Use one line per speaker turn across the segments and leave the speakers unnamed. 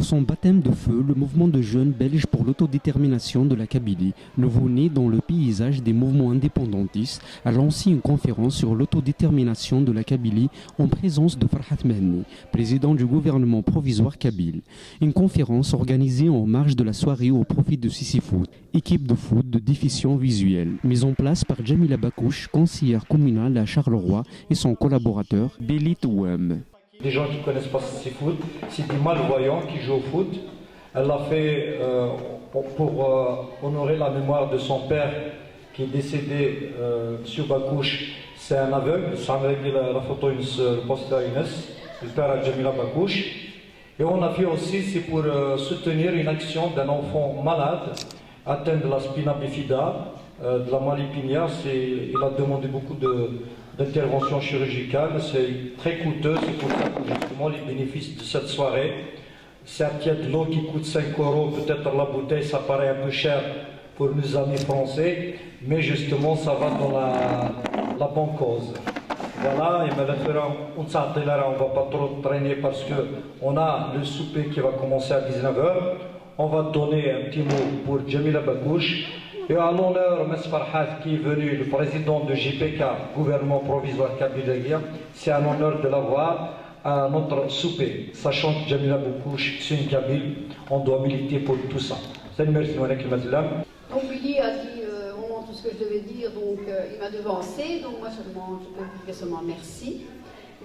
Pour son baptême de feu, le mouvement de jeunes belges pour l'autodétermination de la Kabylie, nouveau-né dans le paysage des mouvements indépendantistes, a lancé une conférence sur l'autodétermination de la Kabylie en présence de Farhat Mehni, président du gouvernement provisoire kabyle. Une conférence organisée en marge de la soirée au profit de Sissi Foot, équipe de foot de diffusion visuelle, mise en place par Jamila Bakouche, conseillère communale à Charleroi, et son collaborateur Belit Ouem.
Les gens qui ne connaissent pas Sissi Foot, c'est des malvoyants qui jouent au foot. Elle l'a fait pour honorer la mémoire de son père qui est décédé, M. Bakouche. C'est un aveugle, ça m'a réglé la photo, le poste à Younes, le père à Jamila Bakouche. Et on a fait aussi, c'est pour soutenir une action d'un enfant malade, atteint de la spina bifida, de la maladie pinière. Il a demandé beaucoup d'interventions chirurgicales, c'est très coûteux, c'est pour ça que justement les bénéfices de cette soirée, certes il y a de l'eau qui coûte 5 euros, peut-être la bouteille ça paraît un peu cher pour nos amis français, mais justement ça va dans la bonne cause. Voilà, et maintenant on ne va pas trop traîner parce qu'on a le souper qui va commencer à 19h. On va donner un petit mot pour Jamila Bakouche. Et à l'honneur, M. Farhat qui est venu, le président de JPK, gouvernement provisoire kabyle, c'est un honneur de l'avoir à notre souper. Sachant que Jamila Bakouche, c'est une Kabyle, on doit militer pour tout ça. C'est une merci, madame.
Donc Billy a dit au moment tout ce que je devais dire, donc il m'a devancé, donc moi seulement, je peux dire seulement merci.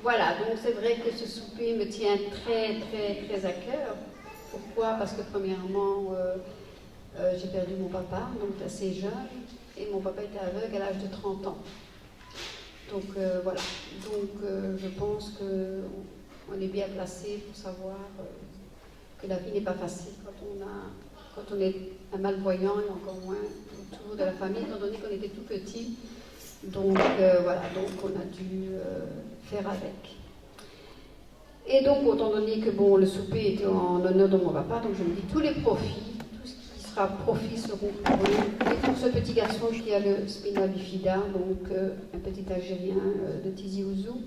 Voilà, donc c'est vrai que ce souper me tient très très très à cœur. Pourquoi? Parce que premièrement, j'ai perdu mon papa, donc assez jeune, et mon papa était aveugle à l'âge de 30 ans. Donc voilà, donc je pense qu'on est bien placé pour savoir que la vie n'est pas facile quand on est un malvoyant et encore moins autour de la famille, étant donné qu'on était tout petit. Donc voilà, donc on a dû faire avec. Et donc, étant donné que bon, le souper était en honneur de mon papa, donc je me dis tous les profits, tout ce qui sera profit seront pour eux. Et pour ce petit garçon qui a le spina bifida, donc un petit Algérien de Tizi Ouzou,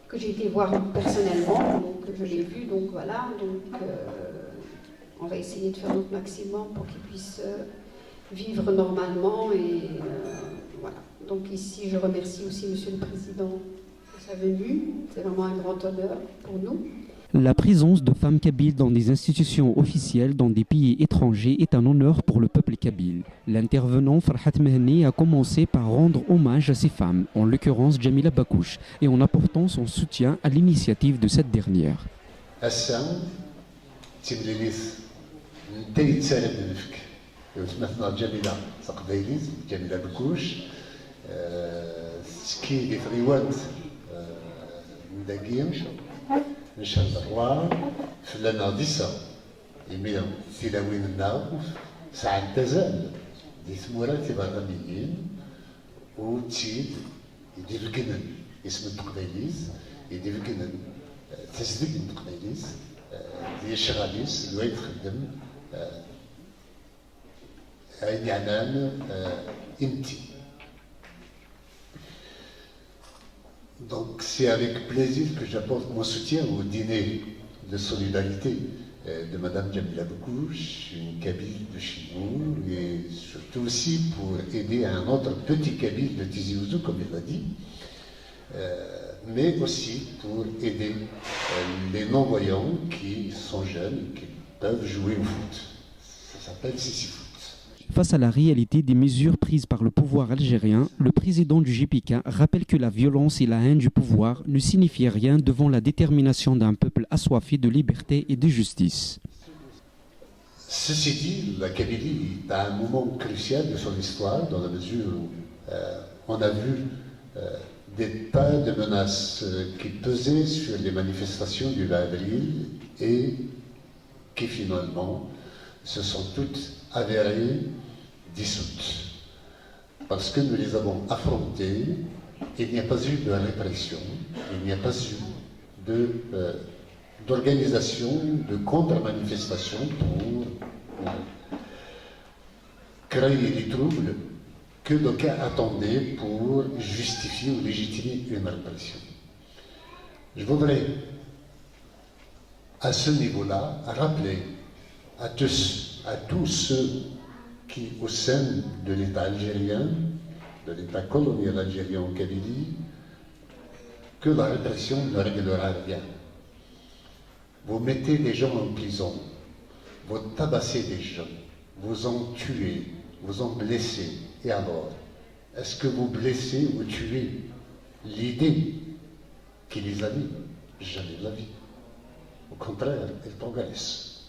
que j'ai été voir personnellement, donc je l'ai vu, donc voilà, donc on va essayer de faire notre maximum pour qu'il puisse vivre normalement et voilà. Donc ici, je remercie aussi Monsieur le Président sa venue, c'est vraiment un grand honneur pour nous.
La présence de femmes kabyles dans des institutions officielles dans des pays étrangers est un honneur pour le peuple kabyle. L'intervenant Farhat Mehni a commencé par rendre hommage à ces femmes, en l'occurrence Jamila Bakouche, et en apportant son soutien à l'initiative de cette dernière.
نشهد الروا فلنا ديسا يمينا تلاوين النار ساعة تزال دي ثمورات برلمانيين وتشيد يدير الكنن اسم التقبيليز يدير الكنن تسديد التقبيليز دي الشغاليس الوايد خدم عيني عنان انتي. Donc c'est avec plaisir que j'apporte mon soutien au dîner de solidarité de Madame Jamila Bakouche, une Kabyle de chez nous, et surtout aussi pour aider un autre petit Kabyle de Tizi Ouzou, comme il l'a dit, mais aussi pour aider les non-voyants qui sont jeunes, qui peuvent jouer au foot. Ça s'appelle Sissi Foot.
Face à la réalité des mesures prises par le pouvoir algérien, le président du JPK rappelle que la violence et la haine du pouvoir ne signifient rien devant la détermination d'un peuple assoiffé de liberté et de justice.
Ceci dit, la Kabylie est à un moment crucial de son histoire, dans la mesure où on a vu des tas de menaces qui pesaient sur les manifestations du 20 avril et qui finalement se sont toutes avérées dissoutes. Parce que nous les avons affrontées, il n'y a pas eu de répression, il n'y a pas eu d'organisation, de contre-manifestation pour créer des troubles que d'aucuns attendaient pour justifier ou légitimer une répression. Je voudrais à ce niveau-là, rappeler à tous ceux qui, au sein de l'État algérien, de l'État colonial algérien en Kabylie, que la répression ne réglera rien. Vous mettez des gens en prison, vous tabassez des gens, vous en tuez, vous en blessez. Et alors, est-ce que vous blessez ou tuez l'idée qui les anime? Jamais de la vie. Au contraire, elle progresse.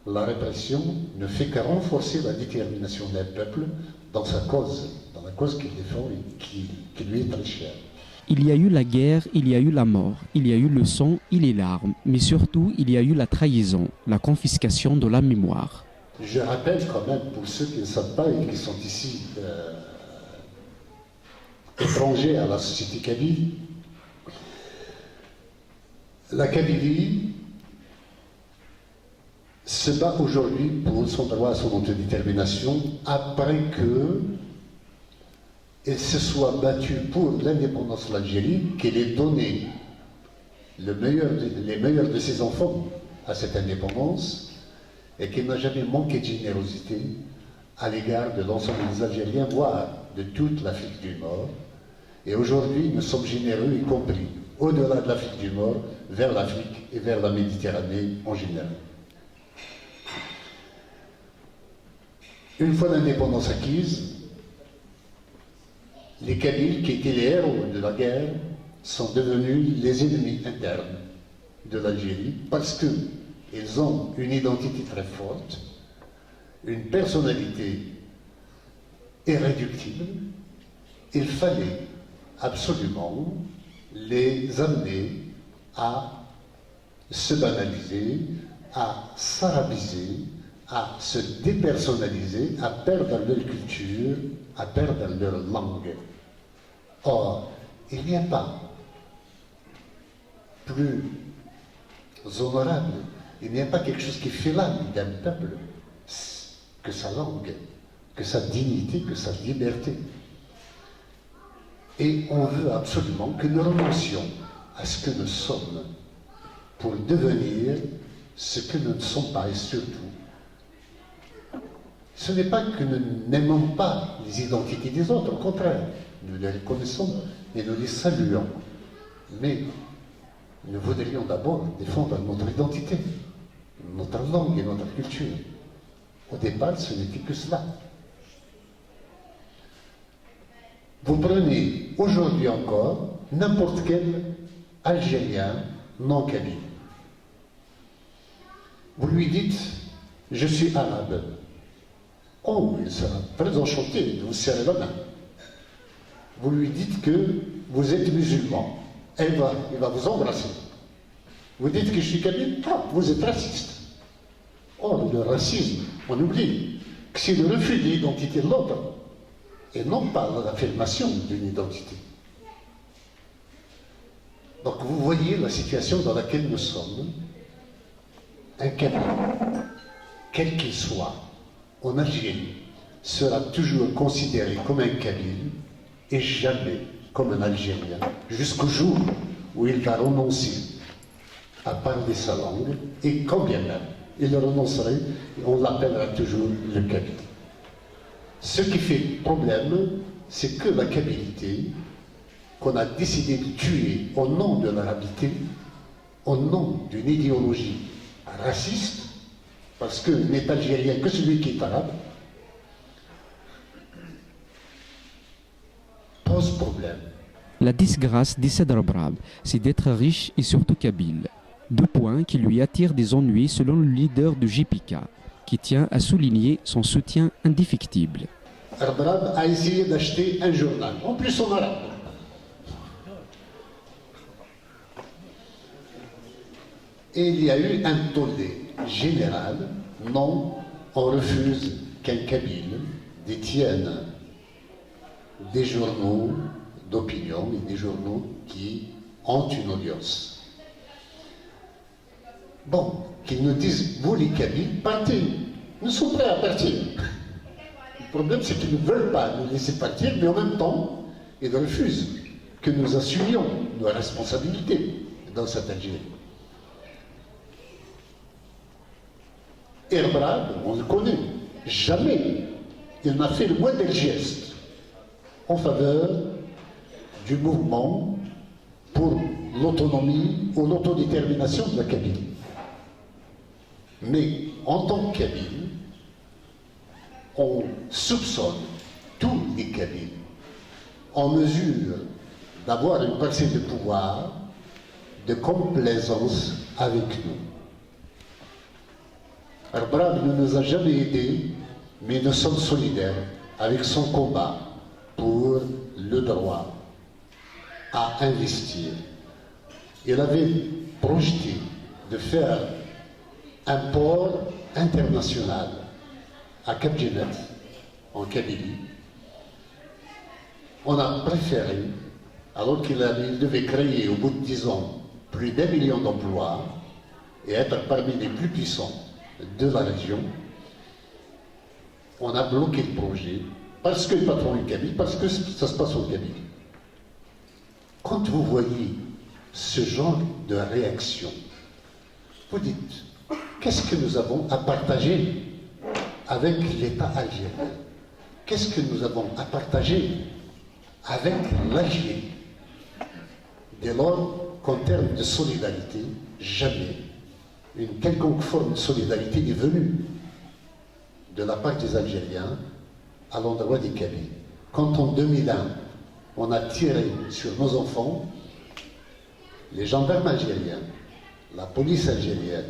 La répression ne fait que renforcer la détermination d'un peuple dans sa cause, dans la cause qu'il défend et qui lui est très chère.
Il y a eu la guerre, il y a eu la mort, il y a eu le sang et les larmes, mais surtout il y a eu la trahison, la confiscation de la mémoire.
Je rappelle quand même, pour ceux qui ne savent pas et qui sont ici étrangers à la société kabyle, la Kabylie se bat aujourd'hui pour son droit à son autodétermination après qu'elle se soit battue pour l'indépendance de l'Algérie, qu'elle ait donné les meilleurs de ses enfants à cette indépendance et qu'elle n'a jamais manqué de générosité à l'égard de l'ensemble des Algériens, voire de toute l'Afrique du Nord. Et aujourd'hui, nous sommes généreux, y compris au-delà de l'Afrique du Nord, vers l'Afrique et vers la Méditerranée en général. Une fois l'indépendance acquise, les Kabyles, qui étaient les héros de la guerre, sont devenus les ennemis internes de l'Algérie parce qu'ils ont une identité très forte, une personnalité irréductible. Il fallait absolument les amener à se banaliser, à s'arabiser, à se dépersonnaliser, à perdre leur culture, à perdre leur langue. Or, il n'y a pas plus honorable, il n'y a pas quelque chose qui fait l'âme d'un peuple que sa langue, que sa dignité, que sa liberté. Et on veut absolument que nous renoncions à ce que nous sommes pour devenir ce que nous ne sommes pas, et surtout, ce n'est pas que nous n'aimons pas les identités des autres, au contraire, nous les reconnaissons et nous les saluons. Mais nous voudrions d'abord défendre notre identité, notre langue et notre culture. Au départ, ce n'était que cela. Vous prenez aujourd'hui encore n'importe quel Algérien non kabyle. Vous lui dites « je suis arabe ». Oh, il sera très enchanté de vous serrer la main. Vous lui dites que vous êtes musulman. Il va vous embrasser. Vous dites que je suis kabyle, vous êtes raciste. Or, le racisme, on oublie que c'est le refus de l'identité de l'autre et non pas l'affirmation d'une identité. Donc vous voyez la situation dans laquelle nous sommes. Un kabyle, quel qu'il soit, en Algérie, sera toujours considéré comme un kabyle et jamais comme un Algérien, jusqu'au jour où il va renoncer à parler sa langue, et quand bien même il renoncerait, on l'appellera toujours le kabyle. Ce qui fait problème, c'est que la kabilité, qu'on a décidé de tuer au nom de l'arabité, au nom d'une idéologie raciste, parce que n'est algérien que celui qui est arabe, pose problème.
La disgrâce d'Issed Rebrab, c'est d'être riche et surtout kabyle. Deux points qui lui attirent des ennuis selon le leader de JPK, qui tient à souligner son soutien indéfectible.
Rebrab a essayé d'acheter un journal, en plus en arabe. Et il y a eu un tollé général. Non, on refuse qu'un kabyle détienne des journaux d'opinion et des journaux qui ont une audience. Bon, qu'ils nous disent, vous les Kabyles, partez. Nous sommes prêts à partir. Le problème, c'est qu'ils ne veulent pas nous laisser partir, mais en même temps, ils refusent que nous assumions nos responsabilités dans cette Algérie. Erbrad, on le connaît, jamais il n'a fait le moindre geste en faveur du mouvement pour l'autonomie ou l'autodétermination de la Kabylie. Mais en tant que Kabyle, on soupçonne tous les Kabyles en mesure d'avoir une parcelle de pouvoir, de complaisance avec nous. Erbrad ne nous a jamais aidés, mais nous sommes solidaires avec son combat pour le droit à investir. Il avait projeté de faire un port international à Cap Genet, en Kabylie. On a préféré, alors qu'il devait créer au bout de 10 ans plus d'1 million d'emplois et être parmi les plus puissants de la région, on a bloqué le projet parce que le patron est Kabyle, parce que ça se passe au Kabylie. Quand vous voyez ce genre de réaction, vous dites, qu'est-ce que nous avons à partager avec l'État algérien? Qu'est-ce que nous avons à partager avec l'Algérie? Dès lors qu'en termes de solidarité, jamais une quelconque forme de solidarité est venue de la part des Algériens à l'endroit des Kabyles. Quand en 2001, on a tiré sur nos enfants, les gendarmes algériens, la police algérienne,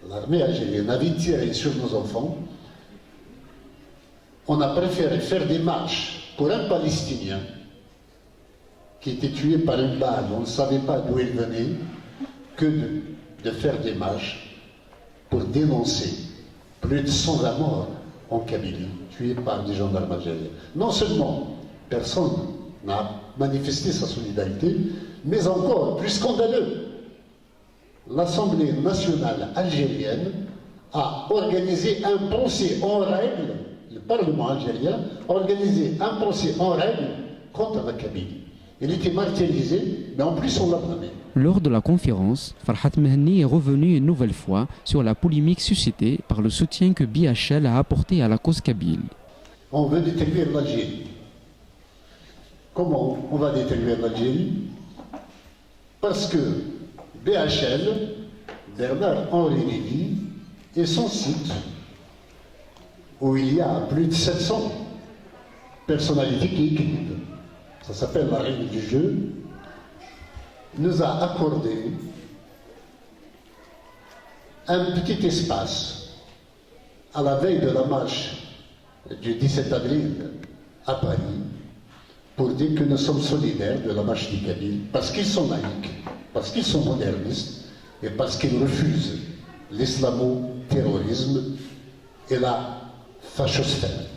l'armée algérienne avaient tiré sur nos enfants, on a préféré faire des marches pour un Palestinien qui était tué par une balle, on ne savait pas d'où il venait, que de faire des marches pour dénoncer plus de 120 morts en Kabylie, tués par des gendarmes algériens. Non seulement personne n'a manifesté sa solidarité, mais encore, plus scandaleux, l'Assemblée nationale algérienne a organisé un procès en règle, le Parlement algérien a organisé un procès en règle contre la Kabylie. Il était martyrisé, mais en plus on l'a blâmé.
Lors de la conférence, Farhat Mehni est revenu une nouvelle fois sur la polémique suscitée par le soutien que BHL a apporté à la cause kabyle.
On veut détruire l'Algérie. Comment on va détruire l'Algérie? Parce que BHL, Bernard-Henri Lévy, et son site, où il y a plus de 700 personnalités qui écrivent, ça s'appelle la règle du jeu, nous a accordé un petit espace à la veille de la marche du 17 avril à Paris pour dire que nous sommes solidaires de la marche des Kabyles parce qu'ils sont laïcs, parce qu'ils sont modernistes et parce qu'ils refusent l'islamo-terrorisme et la fachosphère.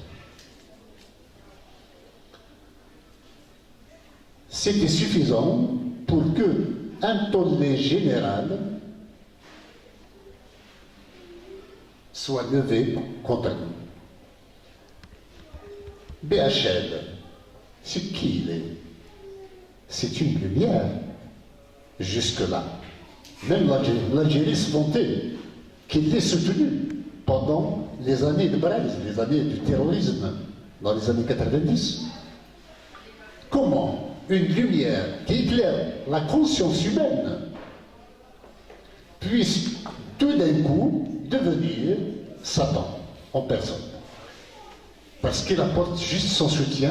C'était suffisant pour qu'un tollé général soit levé contre nous. BHL, c'est qui il est? C'est une lumière. Jusque-là. Même l'Algérie se vantait qu'il l'ait soutenu pendant les années de braise, les années du terrorisme, dans les années 90. Comment une lumière qui éclaire la conscience humaine puisse tout d'un coup devenir Satan en personne? Parce qu'il apporte juste son soutien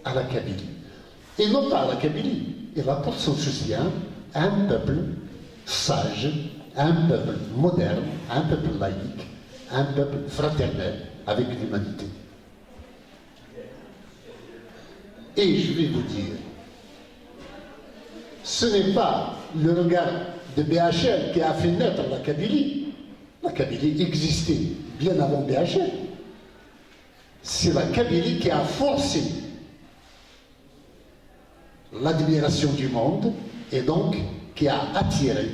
à la Kabylie. Et non pas à la Kabylie, il apporte son soutien à un peuple sage, à un peuple moderne, à un peuple laïque, à un peuple fraternel avec l'humanité. Et je vais vous dire, ce n'est pas le regard de BHL qui a fait naître la Kabylie. La Kabylie existait bien avant BHL. C'est la Kabylie qui a forcé l'admiration du monde et donc qui a attiré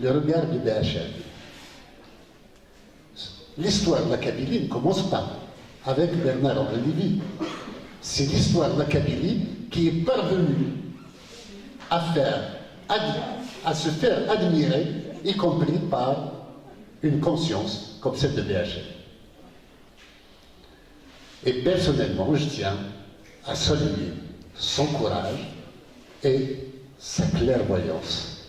le regard de BHL. L'histoire de la Kabylie ne commence pas avec Bernard-Henri Lévy. C'est l'histoire de la Kabylie qui est parvenue à se faire admirer, y compris par une conscience comme celle de BHL. Et personnellement, je tiens à saluer son courage et sa clairvoyance,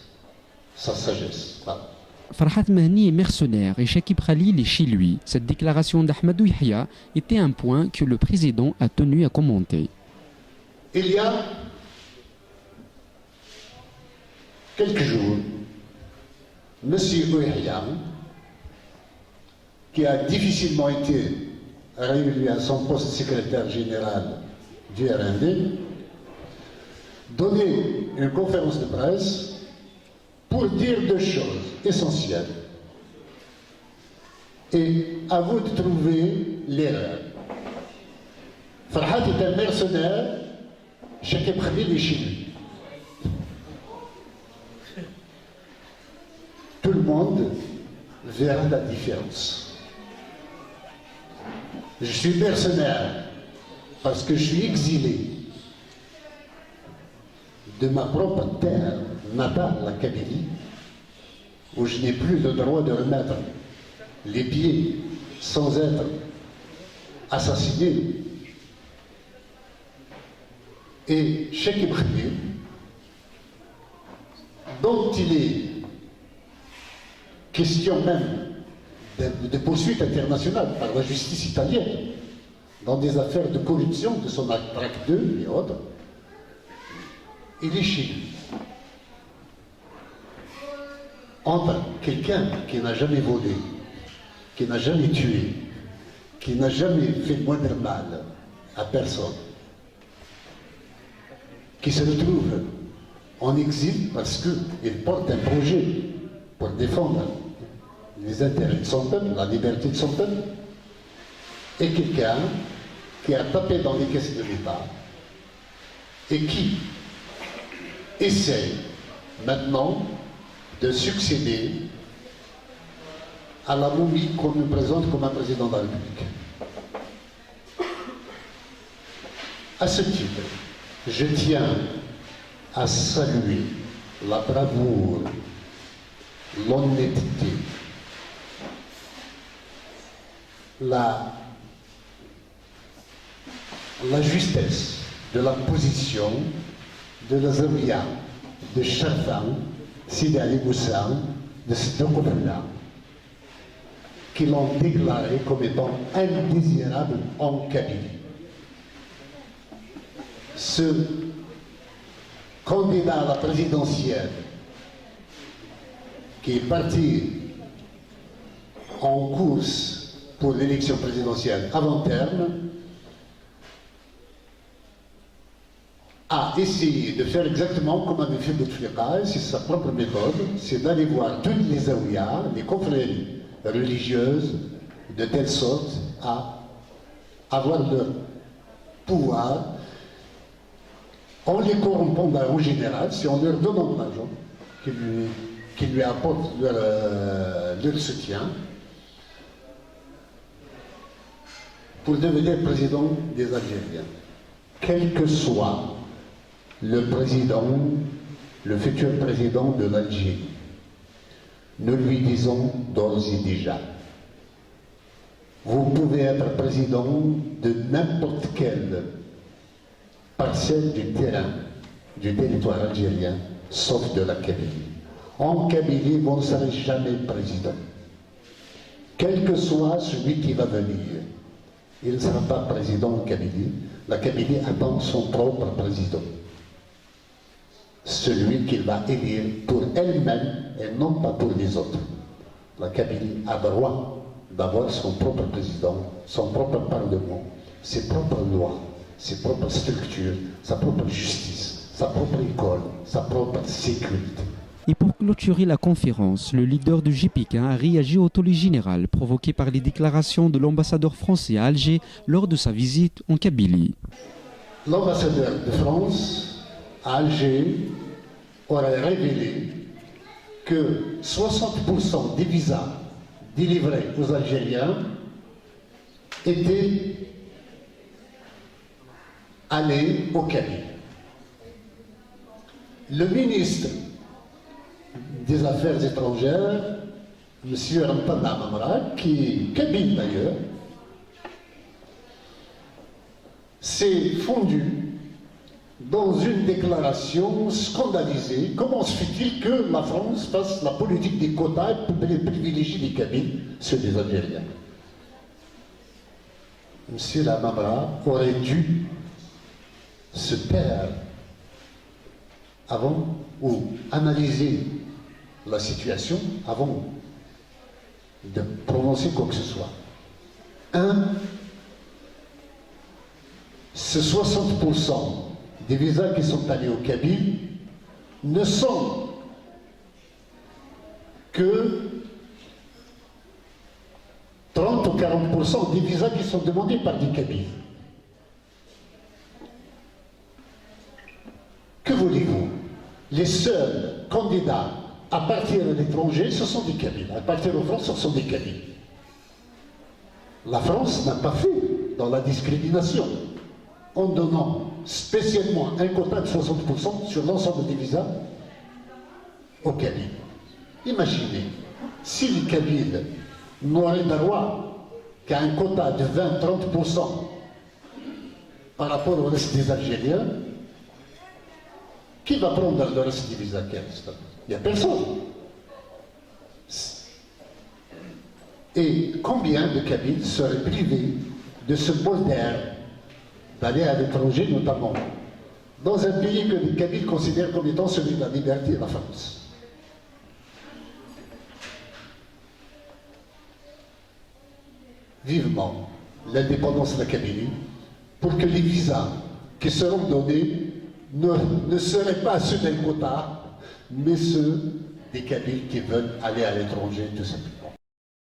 sa sagesse. Voilà.
Farhat Mahni est mercenaire et Chakib Khalil est chez lui. Cette déclaration d'Ahmadou Yahya était un point que le président a tenu à commenter.
Il y a quelques jours, M. Yahya, qui a difficilement été réélu à son poste de secrétaire général du RND, donnait une conférence de presse pour dire deux choses essentielles. Et à vous de trouver l'erreur. Farhat est un mercenaire, Chakib Khalil est chez lui. Tout le monde verra la différence. Je suis mercenaire parce que je suis exilé de ma propre terre natale, la Kabylie, où je n'ai plus le droit de remettre les pieds sans être assassiné. Et Chakib Khalil, dont il est question même de poursuite internationale par la justice italienne dans des affaires de corruption de son tract 2 et autres, il est chez lui. Entre quelqu'un qui n'a jamais volé, qui n'a jamais tué, qui n'a jamais fait le moindre mal à personne, qui se retrouve en exil parce qu'il porte un projet pour défendre les intérêts de son peuple, la liberté de son peuple, et quelqu'un qui a tapé dans les caisses de l'État et qui essaie maintenant de succéder à la momie qu'on nous présente comme un président de la République. À ce titre, je tiens à saluer la bravoure, l'honnêteté, la justesse de la position de la Zawiya, de Charfan, Sidi Ali Moussa, de ces deux copains-là, qui l'ont déclaré comme étant indésirable en Kabylie. Ce candidat à la présidentielle qui est parti en course pour l'élection présidentielle avant terme a essayé de faire exactement comme avait fait Bouteflika, c'est sa propre méthode, c'est d'aller voir toutes les zawiyas, les confréries religieuses, de telle sorte à avoir leur pouvoir en les corrompant en général, si on leur donne de l'argent qui lui apporte leur soutien, pour devenir président des Algériens. Quel que soit le président, le futur président de l'Algérie, nous lui disons d'ores et déjà, vous pouvez être président de n'importe quelle parcelle du terrain, du territoire algérien, sauf de la Kabylie. En Kabylie, vous ne serez jamais président. Quel que soit celui qui va venir, il ne sera pas président en Kabylie. La Kabylie attend son propre président. Celui qu'il va élire pour elle-même et non pas pour les autres. La Kabylie a droit d'avoir son propre président, son propre parlement, ses propres lois, ses propres structures, sa propre justice, sa propre école, sa propre sécurité.
Et pour clôturer la conférence, le leader de GPK a réagi au tollé général provoqué par les déclarations de l'ambassadeur français à Alger lors de sa visite en Kabylie.
L'ambassadeur de France à Alger aurait révélé que 60% des visas délivrés aux Algériens étaient allés au Kabylie. Le ministre des Affaires étrangères M. Ramtana Mamra, qui est kabyle d'ailleurs, s'est fondu dans une déclaration scandalisée. Comment se fait-il que la France fasse la politique des quotas et privilégie les Kabyles sur les Algériens? M. Mamra aurait dû se taire avant ou analyser la situation avant de prononcer quoi que ce soit. Ce 60% des visas qui sont allés au Kabyle ne sont que 30 ou 40% des visas qui sont demandés par des Kabyles. Que voulez-vous? Les seuls candidats à partir à l'étranger, ce sont des Kabyles. À partir en France, ce sont des Kabyles. La France n'a pas fait dans la discrimination en donnant spécialement un quota de 60% sur l'ensemble des visas aux Kabyles. Imaginez, si les Kabyles n'auraient droit qu'à un quota de 20-30% par rapport au reste des Algériens, qui va prendre le reste des visas? Il n'y a personne. Et combien de Kabyles seraient privés de ce bol d'air d'aller à l'étranger, notamment dans un pays que les Kabyles considèrent comme étant celui de la liberté et la France? Vivement l'indépendance de la Kabylie pour que les visas qui seront donnés ne seraient pas ceux d'un quota, mais ceux des Kabyles qui veulent aller à l'étranger, tout simplement.